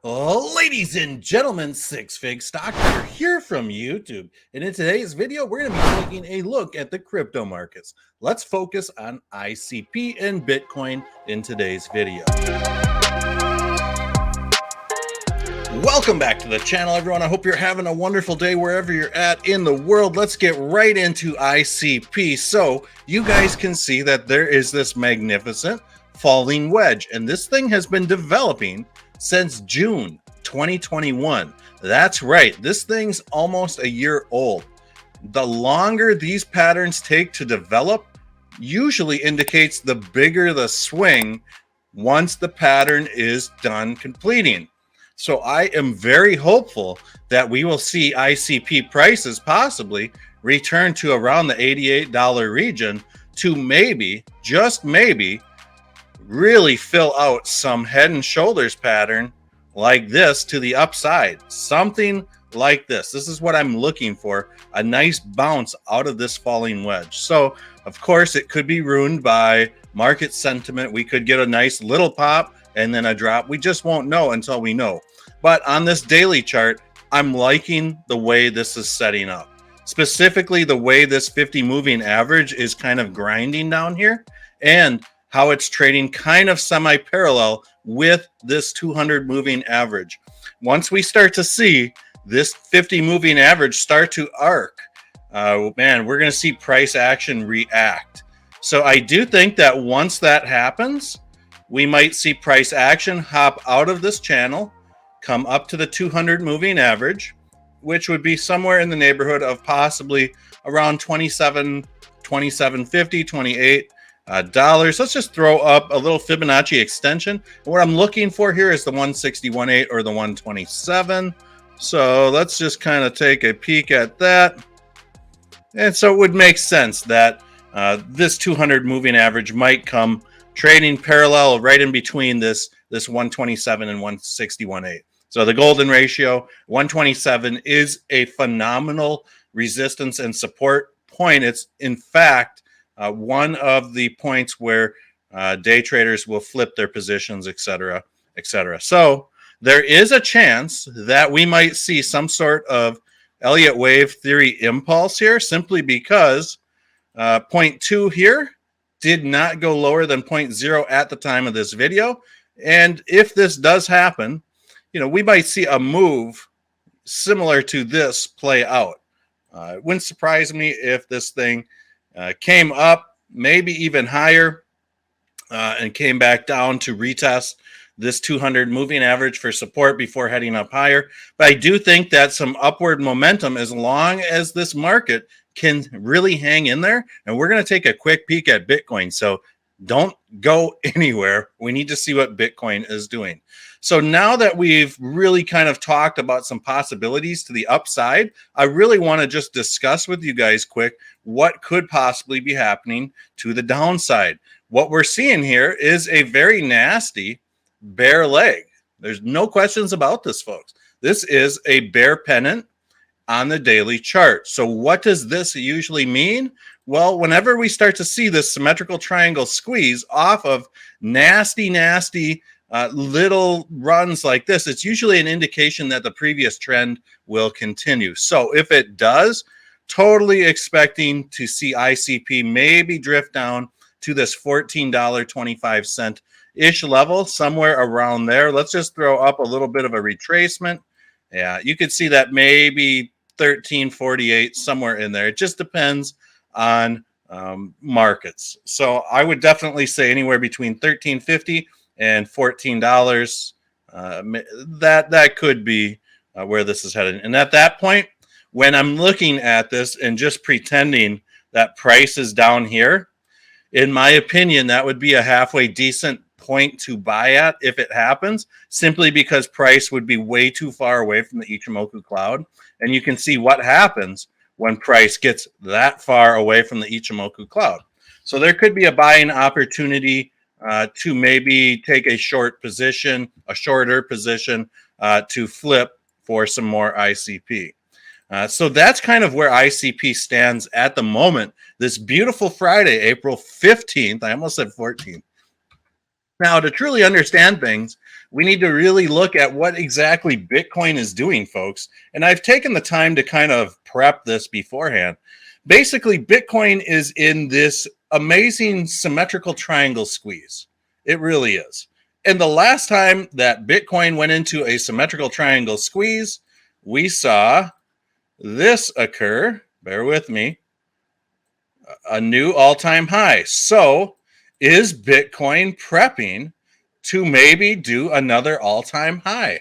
Ladies and gentlemen, Six Fig Stock here from YouTube. And in today's video, we're going to be taking a look at the crypto markets. Let's focus on ICP and Bitcoin in today's video. Welcome back to the channel, everyone. I hope you're having a wonderful day wherever you're at in the world. Let's get right into ICP. So you guys can see that there is this magnificent falling wedge, and this thing has been developing since June 2021. That's right, this thing's almost a year old. The longer these patterns take to develop usually indicates the bigger the swing once the pattern is done completing. So I am very hopeful that we will see ICP prices possibly return to around the $88 region to maybe, just maybe, really fill out some head and shoulders pattern like this to the upside. Something like this. This is what I'm looking for, a nice bounce out of this falling wedge. So, of course, it could be ruined by market sentiment. We could get a nice little pop and then a drop. We just won't know until we know. But on this daily chart, I'm liking the way this is setting up. Specifically, the way this 50 moving average is kind of grinding down here, and how it's trading kind of semi-parallel with this 200 moving average. Once we start to see this 50 moving average start to arc, man, we're going to see price action react. So I do think that once that happens, we might see price action hop out of this channel, come up to the 200 moving average, which would be somewhere in the neighborhood of possibly around 27.50, 28 dollars. Let's just throw up a little Fibonacci extension. What I'm looking for here is the 161.8 or the 127. So let's just kind of take a peek at that. And so it would make sense that this 200 moving average might come trading parallel right in between this 127 and 161.8. So the golden ratio, 127, is a phenomenal resistance and support point. It's in fact one of the points where day traders will flip their positions, etc., etc. So there is a chance that we might see some sort of Elliott wave theory impulse here, simply because 0.2 here did not go lower than 0.0 at the time of this video. And if this does happen, we might see a move similar to this play out. It wouldn't surprise me if this thing came up maybe even higher and came back down to retest this 200 moving average for support before heading up higher. But I do think that some upward momentum, as long as this market can really hang in there. And we're going to take a quick peek at Bitcoin. So don't go anywhere. We need to see what Bitcoin is doing. So now that we've really kind of talked about some possibilities to the upside, I really want to just discuss with you guys quick what could possibly be happening to the downside. What we're seeing here is a very nasty bear leg. There's no questions about this, folks. This is a bear pennant on the daily chart. So what does this usually mean? Well, whenever we start to see this symmetrical triangle squeeze off of nasty little runs like this, it's usually an indication that the previous trend will continue. So if it does, totally expecting to see ICP maybe drift down to this $14.25-ish level, somewhere around there. Let's just throw up a little bit of a retracement. Yeah, you could see that maybe 13.48, somewhere in there. It just depends on markets. So I would definitely say anywhere between $13.50 and $14. That could be where this is headed. And at that point, when I'm looking at this and just pretending that price is down here, in my opinion, that would be a halfway decent point to buy at if it happens, simply because price would be way too far away from the Ichimoku cloud. And you can see what happens when price gets that far away from the Ichimoku cloud. So there could be a buying opportunity to maybe take a shorter position to flip for some more ICP. So that's kind of where ICP stands at the moment. This beautiful Friday, April 15th. I almost said 14th. Now, to truly understand things, we need to really look at what exactly Bitcoin is doing, folks. And I've taken the time to kind of prep this beforehand. Basically, Bitcoin is in this amazing symmetrical triangle squeeze. It really is. And the last time that Bitcoin went into a symmetrical triangle squeeze, we saw this occur. Bear with me. A new all-time high. So is Bitcoin prepping to maybe do another all-time high?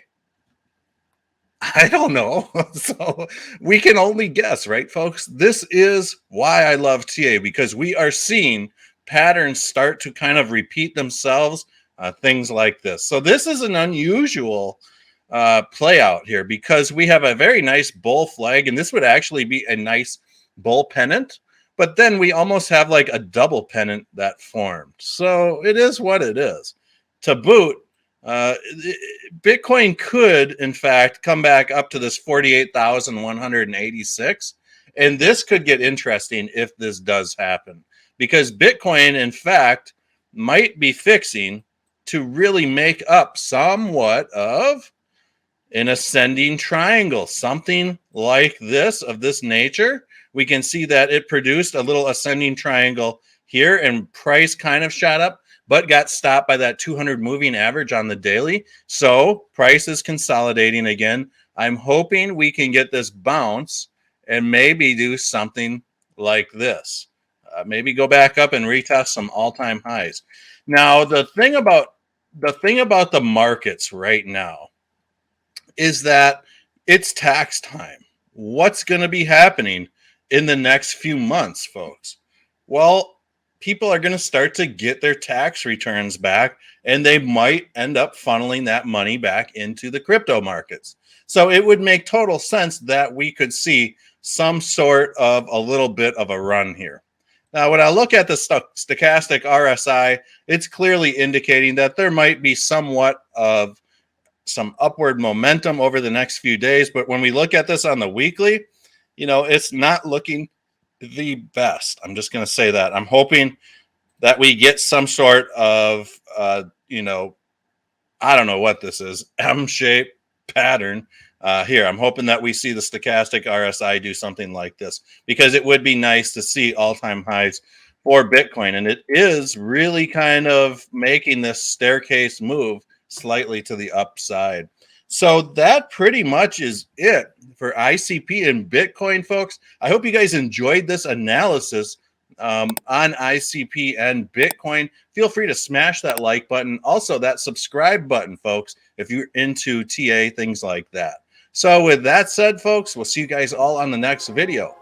I don't know. So we can only guess, right, folks? This is why I love TA, because we are seeing patterns start to kind of repeat themselves, things like this. So this is an unusual play out here because we have a very nice bull flag, and this would actually be a nice bull pennant. But then we almost have like a double pennant that formed. So it is what it is. To boot, uh, Bitcoin could, in fact, come back up to this 48,186. And this could get interesting if this does happen, because Bitcoin, in fact, might be fixing to really make up somewhat of an ascending triangle, something like this, of this nature. We can see that it produced a little ascending triangle here, and price kind of shot up, but got stopped by that 200 moving average on the daily. So price is consolidating again. I'm hoping we can get this bounce and maybe do something like this. Maybe go back up and retest some all-time highs. Now, the thing about the markets right now is that it's tax time. What's going to be happening in the next few months, folks? Well, people are going to start to get their tax returns back, and they might end up funneling that money back into the crypto markets. So it would make total sense that we could see some sort of a little bit of a run here. Now, when I look at the stochastic RSI, it's clearly indicating that there might be somewhat of some upward momentum over the next few days. But when we look at this on the weekly, it's not looking the best. I'm just going to say that. I'm hoping that we get some sort of, I don't know what this is, M-shaped pattern here. I'm hoping that we see the stochastic RSI do something like this, because it would be nice to see all-time highs for Bitcoin. And it is really kind of making this staircase move slightly to the upside. So that pretty much is it for ICP and Bitcoin, folks. I hope you guys enjoyed this analysis on ICP and Bitcoin. Feel free to smash that like button. Also, that subscribe button, folks, if you're into TA, things like that. So with that said, folks, we'll see you guys all on the next video.